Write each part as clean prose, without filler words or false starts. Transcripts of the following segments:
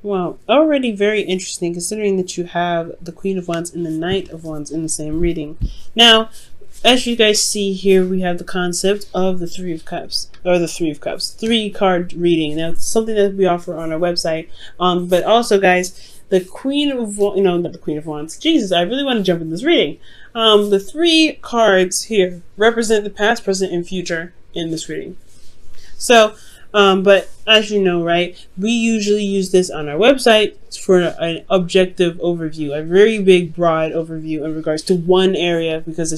Well, already very interesting considering that you have the Queen of Wands and the Knight of Wands in the same reading. Now, as you guys see here, we have the concept of the Three of Cups, or the Three of Cups, 3 card reading. Now, it's something that we offer on our website. But also, guys, the Queen of not the Queen of Wands. Jesus, I really want to jump in this reading. The 3 cards here represent the past, present, and future in this reading. So, but as you know, right, we usually use this on our website for an objective overview, a very big, broad overview in regards to one area, because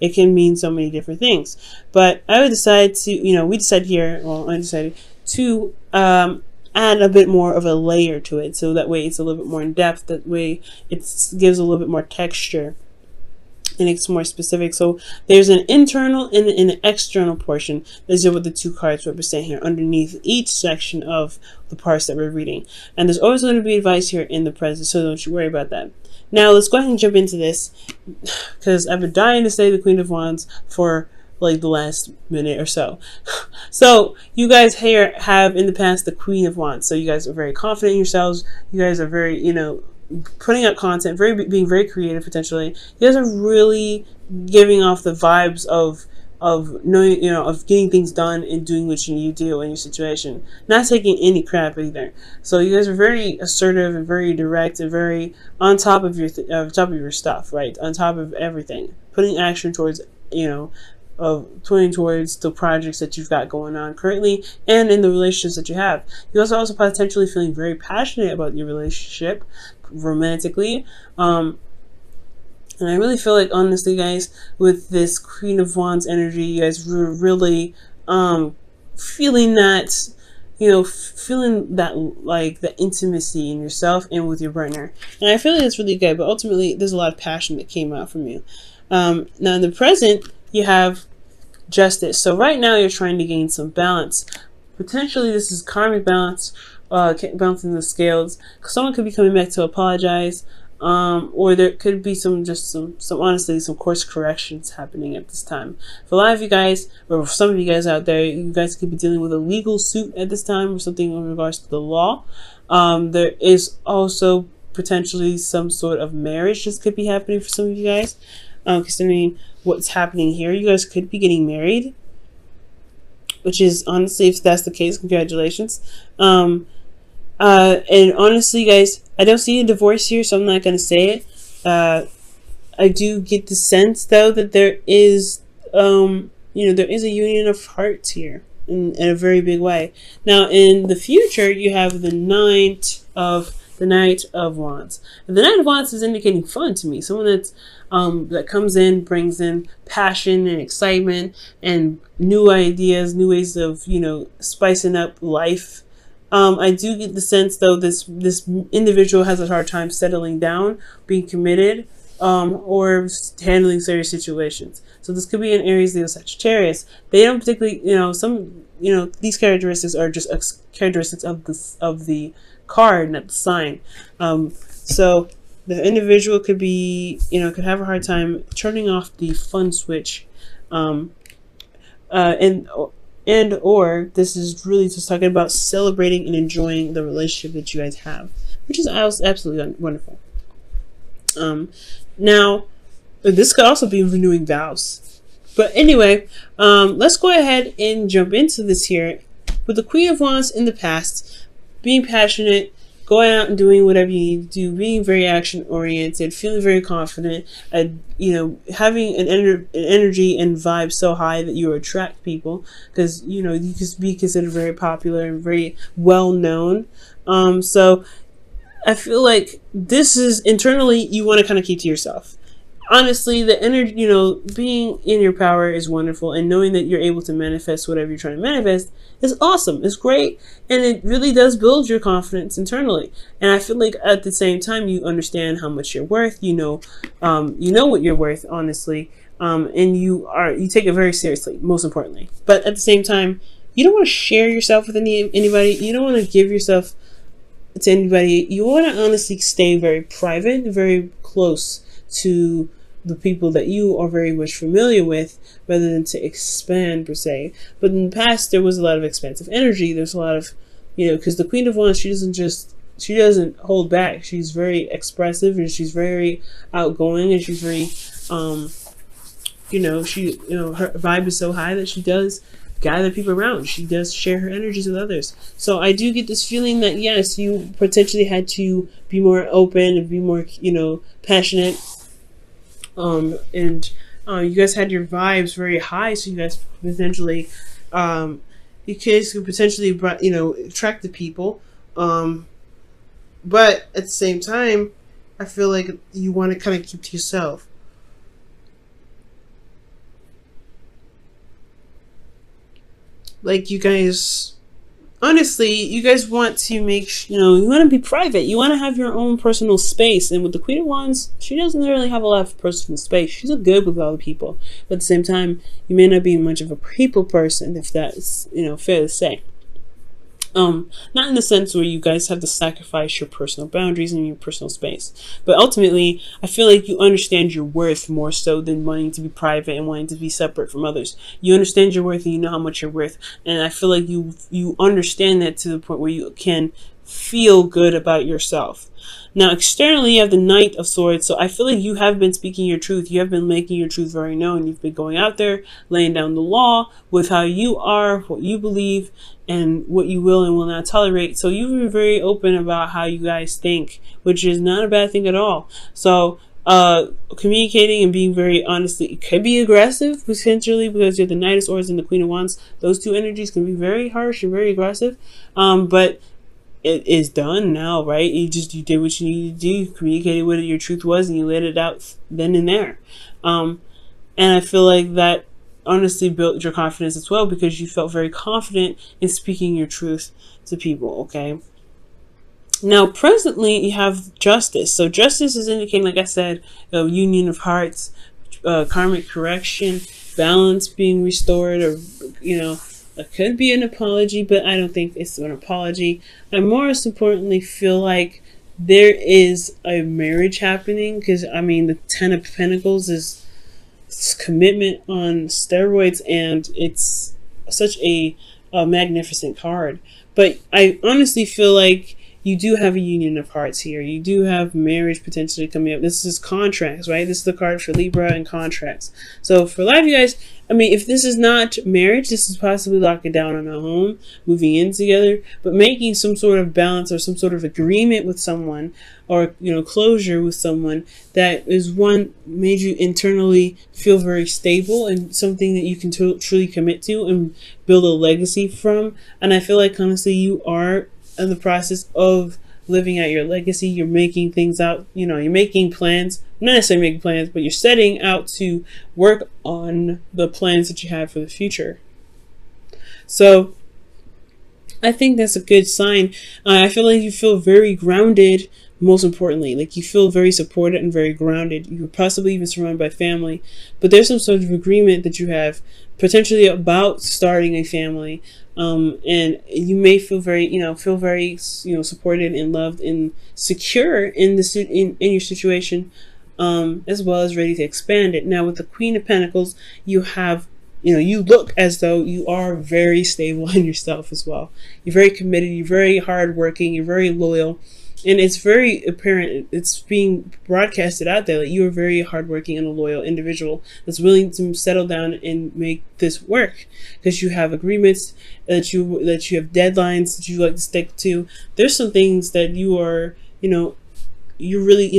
it can mean so many different things. But I would decide to, we decided here, well, I decided to add a bit more of a layer to it, so that way it's a little bit more in depth, that way it gives a little bit more texture. And it's more specific. So there's an internal and an external portion. These are what the 2 cards represent here underneath each section of the parts that we're reading. And there's always going to be advice here in the present, so don't you worry about that. Now let's go ahead and jump into this, because I've been dying to say the Queen of Wands for like the last minute or so. So you guys here have in the past the Queen of Wands. So you guys are very confident in yourselves. You guys are very, putting out content, being very creative potentially. You guys are really giving off the vibes of knowing, of getting things done and doing what you need to do in your situation. Not taking any crap either. So you guys are very assertive and very direct and very on top of your stuff, right? On top of everything. Putting action towards, pointing towards the projects that you've got going on currently and in the relationships that you have. You also potentially feeling very passionate about your relationship romantically. And I really feel like, honestly, guys, with this Queen of Wands energy, you guys were really feeling that, like the intimacy in yourself and with your partner. And I feel like it's really good, but ultimately there's a lot of passion that came out from you. Now in the present, you have Justice. So right now you're trying to gain some balance. Potentially this is karmic balance, balancing the scales. Someone could be coming back to apologize, or there could be some honestly some course corrections happening at this time. For a lot of you guys, or for some of you guys out there, you guys could be dealing with a legal suit at this time or something in regards to the law. There is also potentially some sort of marriage that could be happening for some of you guys. Considering what's happening here, you guys could be getting married, which is, honestly, if that's the case, congratulations. And honestly, guys, I don't see a divorce here, so I'm not going to say it. I do get the sense, though, that there is, there is a union of hearts here in a very big way. Now, in the future, you have the Knight of Wands. And the Knight of Wands is indicating fun to me. Someone that's that comes in, brings in passion and excitement and new ideas, new ways of, spicing up life. I do get the sense, though, this individual has a hard time settling down, being committed, or handling serious situations. So this could be in Aries, Leo, Sagittarius. They don't particularly, these characteristics are just characteristics of the card, not the sign. So the individual could be, could have a hard time turning off the fun switch, and or this is really just talking about celebrating and enjoying the relationship that you guys have, which is absolutely wonderful. Now, this could also be renewing vows. But anyway, let's go ahead and jump into this here. With the Queen of Wands in the past, being passionate, going out and doing whatever you need to do, being very action oriented, feeling very confident, and having an energy and vibe so high that you attract people, because you could be considered very popular and very well known. So I feel like this is internally you want to kind of keep to yourself. Honestly, the energy, being in your power is wonderful, and knowing that you're able to manifest whatever you're trying to manifest is awesome. It's great, and it really does build your confidence internally. And I feel like at the same time, you understand how much you're worth. You know what you're worth, honestly, and you take it very seriously. Most importantly, but at the same time, you don't want to share yourself with anybody. You don't want to give yourself to anybody. You want to honestly stay very private, very close to the people that you are very much familiar with, rather than to expand per se. But in the past, there was a lot of expansive energy. There's a lot of, because the Queen of Wands, she doesn't just she doesn't hold back. She's very expressive, and she's very outgoing, and she's very her vibe is so high that she does gather people around. She does share her energies with others. So I do get this feeling that yes, you potentially had to be more open and be more, passionate. And you guys had your vibes very high, so you guys potentially, you kids could potentially, attract the people. But at the same time, I feel like you want to kind of keep to yourself. Like you guys, honestly, you guys want to make, you want to be private. You want to have your own personal space. And with the Queen of Wands, she doesn't really have a lot of personal space. She's a good with other people. But at the same time, you may not be much of a people person, if that's, fair to say. Not in the sense where you guys have to sacrifice your personal boundaries and your personal space. But ultimately, I feel like you understand your worth more so than wanting to be private and wanting to be separate from others. You understand your worth and you know how much you're worth. And I feel like you understand that to the point where you can feel good about yourself. Now, externally, you have the Knight of Swords. So I feel like you have been speaking your truth. You have been making your truth very known. You've been going out there, laying down the law with how you are, what you believe, and what you will and will not tolerate. So you've been very open about how you guys think, which is not a bad thing at all. So communicating and being very honest, it could be aggressive potentially because you're the Knight of Swords and the Queen of Wands. Those two energies can be very harsh and very aggressive. But it is done now, right? You did what you needed to do. You communicated what your truth was, and you let it out then and there. And I feel like that honestly built your confidence as well, because you felt very confident in speaking your truth to people. Okay. Now, presently, you have Justice. So Justice is indicating, like I said, a union of hearts, karmic correction, balance being restored, or it could be an apology, but I don't think it's an apology. I most importantly feel like there is a marriage happening, because the Ten of Pentacles is commitment on steroids, and it's such a magnificent card. But I honestly feel like you do have a union of hearts here. You do have marriage potentially coming up. This is contracts, right? This is the card for Libra and contracts. So for a lot of you guys, if this is not marriage, this is possibly locking down on a home, moving in together, but making some sort of balance or some sort of agreement with someone, or closure with someone that is one made you internally feel very stable and something that you can truly commit to and build a legacy from. And I feel like honestly you are in the process of living out your legacy. You're making things out, you're making plans, not necessarily making plans, but you're setting out to work on the plans that you have for the future. So I think that's a good sign. I feel like you feel very grounded, most importantly. Like you feel very supported and very grounded. You're possibly even surrounded by family, but there's some sort of agreement that you have potentially about starting a family. And you may feel very, supported and loved and secure in your situation, as well as ready to expand it. Now, with the Queen of Pentacles, you have, you look as though you are very stable in yourself as well. You're very committed. You're very hardworking. You're very loyal. And it's very apparent, it's being broadcasted out there that you are very hardworking and a loyal individual that's willing to settle down and make this work, because you have agreements, that you have deadlines that you like to stick to. There's some things that you are, you're really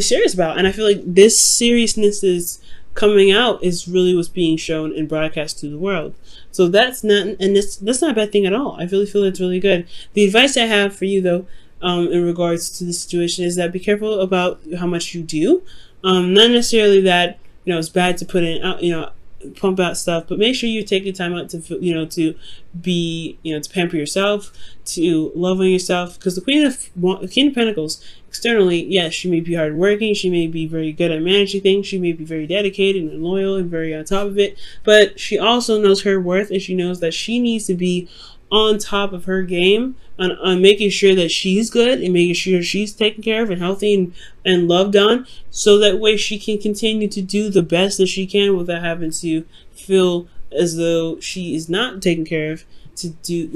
serious about. And I feel like this seriousness is coming out is really what's being shown and broadcast to the world. So that's not a bad thing at all. I really feel it's really good. The advice I have for you though, in regards to the situation, is that be careful about how much you do. Not necessarily that it's bad to put in out, pump out stuff, but make sure you take your time out to to be to pamper yourself, to love on yourself, because the Queen of Pentacles externally, yes, she may be hardworking, she may be very good at managing things, she may be very dedicated and loyal and very on top of it, but she also knows her worth, and she knows that she needs to be on top of her game on making sure that she's good and making sure she's taken care of and healthy and loved on, so that way she can continue to do the best that she can without having to feel as though she is not taken care of to do,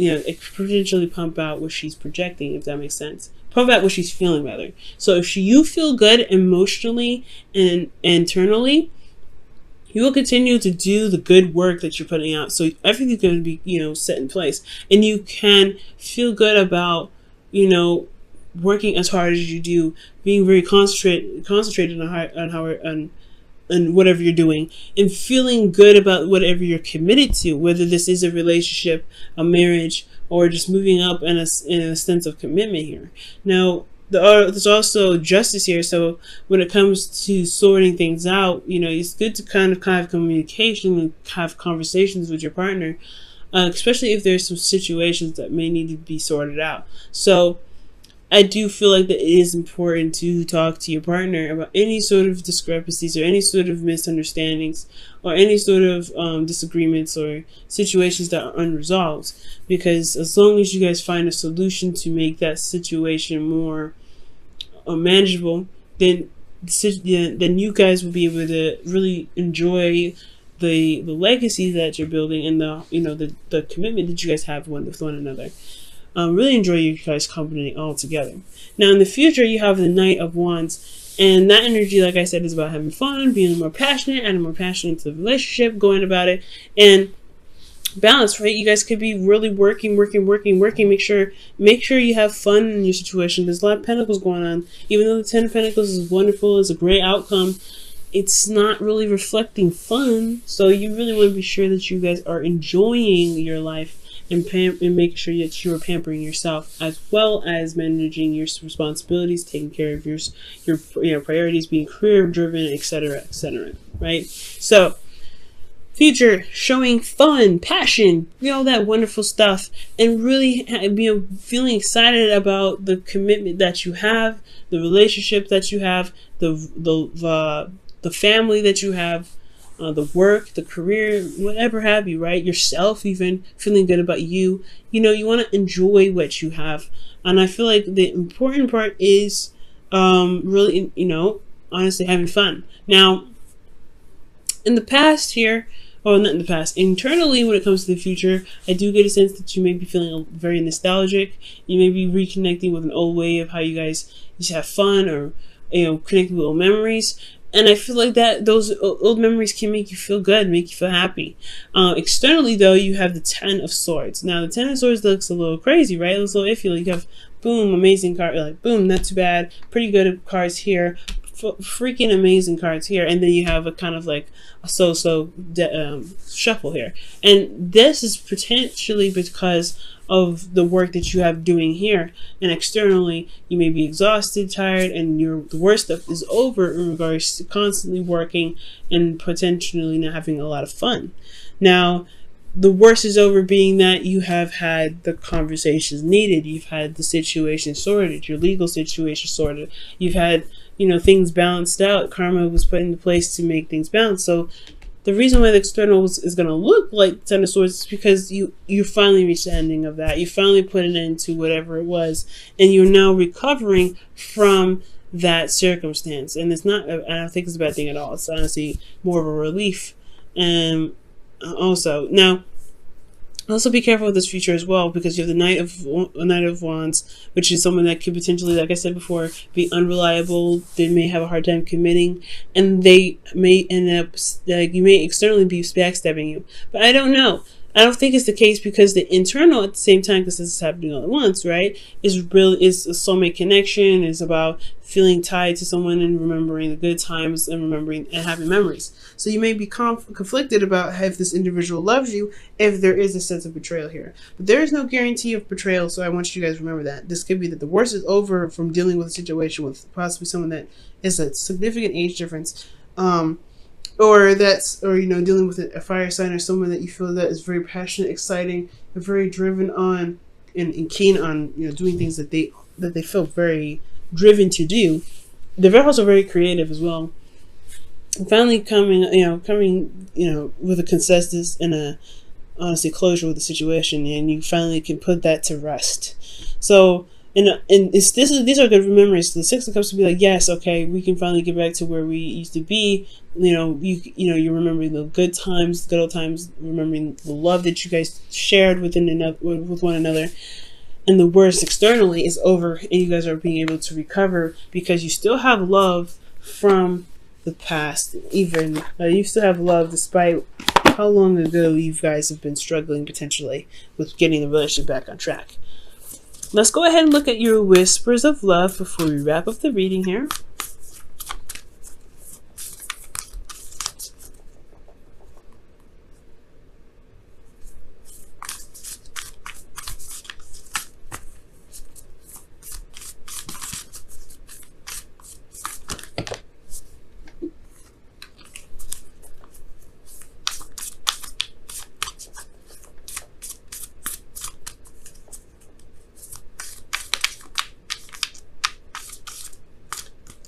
potentially pump out what she's projecting, if that makes sense. Pump out what she's feeling, rather. So if you feel good emotionally and internally, you will continue to do the good work that you're putting out. So everything's going to be, set in place. And you can feel good about, working as hard as you do, being very concentrated on whatever you're doing, and feeling good about whatever you're committed to, whether this is a relationship, a marriage, or just moving up in a sense of commitment here. Now, there's also justice here. So when it comes to sorting things out, it's good to kind of have communication and have conversations with your partner, especially if there's some situations that may need to be sorted out. So I do feel like that it is important to talk to your partner about any sort of discrepancies or any sort of misunderstandings or any sort of disagreements or situations that are unresolved. Because as long as you guys find a solution to make that situation more manageable, then you guys will be able to really enjoy the legacy that you're building and the commitment that you guys have with one another. Really enjoy you guys' company all together. Now, in the future, you have the Knight of Wands, and that energy, like I said, is about having fun, being more passionate, adding more passion into the relationship, going about it, and balance, right? You guys could be really working. Make sure you have fun in your situation. There's a lot of Pentacles going on. Even though the Ten of Pentacles is wonderful, is a great outcome, it's not really reflecting fun. So you really want to be sure that you guys are enjoying your life and making sure that you are pampering yourself, as well as managing your responsibilities, taking care of your priorities, being career driven, etc., right? So future, showing fun, passion, that wonderful stuff, and really feeling excited about the commitment that you have, the relationship that you have, the family that you have, the work, the career, whatever have you, right? Yourself, even feeling good about you. You want to enjoy what you have. And I feel like the important part is really, honestly having fun. Now, in the past here, or not in the past, internally when it comes to the future, I do get a sense that you may be feeling very nostalgic. You may be reconnecting with an old way of how you guys used to have fun, or connecting with old memories. And I feel like that those old memories can make you feel good, make you feel happy. Externally, though, you have the Ten of Swords. Now, the Ten of Swords looks a little crazy, right? It looks a little iffy. Like you have, boom, amazing card. Like, boom, not too bad. Pretty good cards here. Freaking amazing cards here. And then you have a kind of like a shuffle here. And this is potentially because of the work that you have doing here, and externally you may be exhausted, tired, and the worst stuff is over in regards to constantly working and potentially not having a lot of fun. Now, the worst is over, being that you have had the conversations needed, you've had the situation sorted, your legal situation sorted, you've had things balanced out. Karma was put into place to make things balance. So the reason why the external is going to look like Ten of Swords is because you finally reached the ending of that. You finally put an end to whatever it was, and you're now recovering from that circumstance. And it's not, I don't think it's a bad thing at all. It's honestly more of a relief. And also, now, also be careful with this future as well, because you have the Knight of Wands, which is someone that could potentially, like I said before, be unreliable. They may have a hard time committing, and they may end up, you may externally be backstabbing you. But I don't know. I don't think it's the case, because the internal at the same time, because this is happening all at once, right, is a soulmate connection, is about feeling tied to someone and remembering the good times and remembering and having memories. So you may be conflicted about if this individual loves you, if there is a sense of betrayal here. But there is no guarantee of betrayal, so I want you guys to remember that. This could be that the worst is over from dealing with a situation with possibly someone that is a significant age difference, or dealing with a fire sign, or someone that you feel that is very passionate, exciting, and very driven on and keen on doing things that they feel very driven to do. They're also very creative as well. And finally coming with a consensus and a honestly closure with the situation, and you finally can put that to rest. So these are good memories. The Six of Cups will be like, yes, okay, we can finally get back to where we used to be. You're remembering the good times, good old times, remembering the love that you guys shared with one another. And the worst externally is over, and you guys are being able to recover because you still have love from the past. Even you still have love despite how long ago you guys have been struggling potentially with getting the relationship back on track. Let's go ahead and look at your whispers of love before we wrap up the reading here.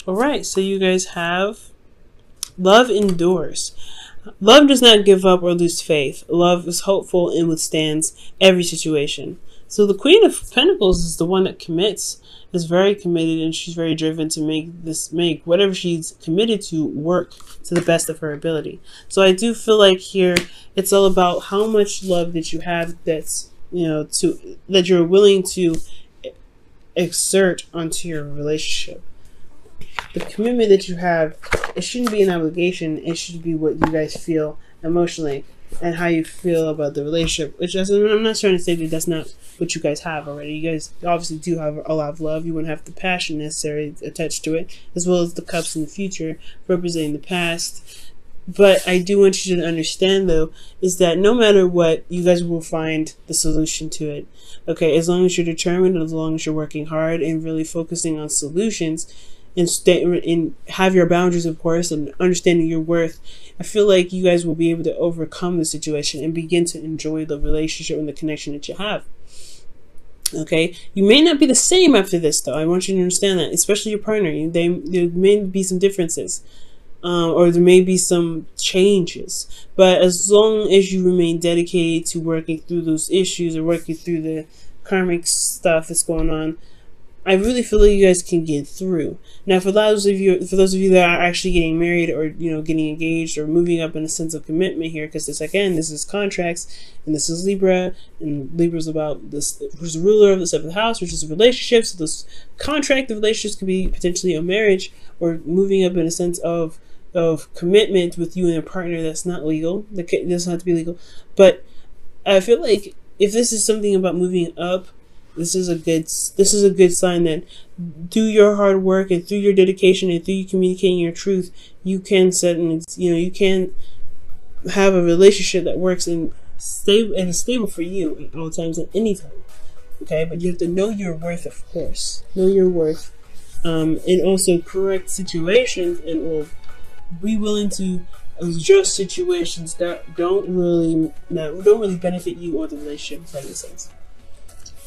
Alright, so you guys have love endures. Love does not give up or lose faith. Love is hopeful and withstands every situation. So the Queen of Pentacles is the one that commits, is very committed, and she's very driven to make whatever she's committed to work to the best of her ability. So I do feel like here it's all about how much love that you have that you're willing to exert onto your relationship. The commitment that you have, it shouldn't be an obligation. It should be what you guys feel emotionally and how you feel about the relationship. Which I'm not trying to say that that's not what you guys have already. You guys obviously do have a lot of love. You wouldn't have the passion necessary attached to it, as well as the cups in the future representing the past. But I do want you to understand, though, is that no matter what, you guys will find the solution to it. Okay, as long as you're determined, as long as you're working hard and really focusing on solutions, and have your boundaries, of course, and understanding your worth, I feel like you guys will be able to overcome the situation and begin to enjoy the relationship and the connection that you have. Okay, you may not be the same after this, though. I want you to understand that, especially your partner. There may be some differences, or there may be some changes. But as long as you remain dedicated to working through those issues or working through the karmic stuff that's going on, I really feel like you guys can get through. Now, for those of you that are actually getting married or getting engaged or moving up in a sense of commitment here, because this is contracts, and this is Libra, and Libra is about this, who's the ruler of the seventh house, which is relationships. So this contract of relationships could be potentially a marriage or moving up in a sense of commitment with you and your partner. That's not legal. That doesn't have to be legal. But I feel like if this is something about moving up, this is a good sign that through your hard work and through your dedication and through you communicating your truth, you can you can have a relationship that works and is stable for you at all times, at any time. Okay, but you have to know your worth, of course. Know your worth, and also correct situations, and will be willing to adjust situations that don't really benefit you or the relationship, if that makes sense.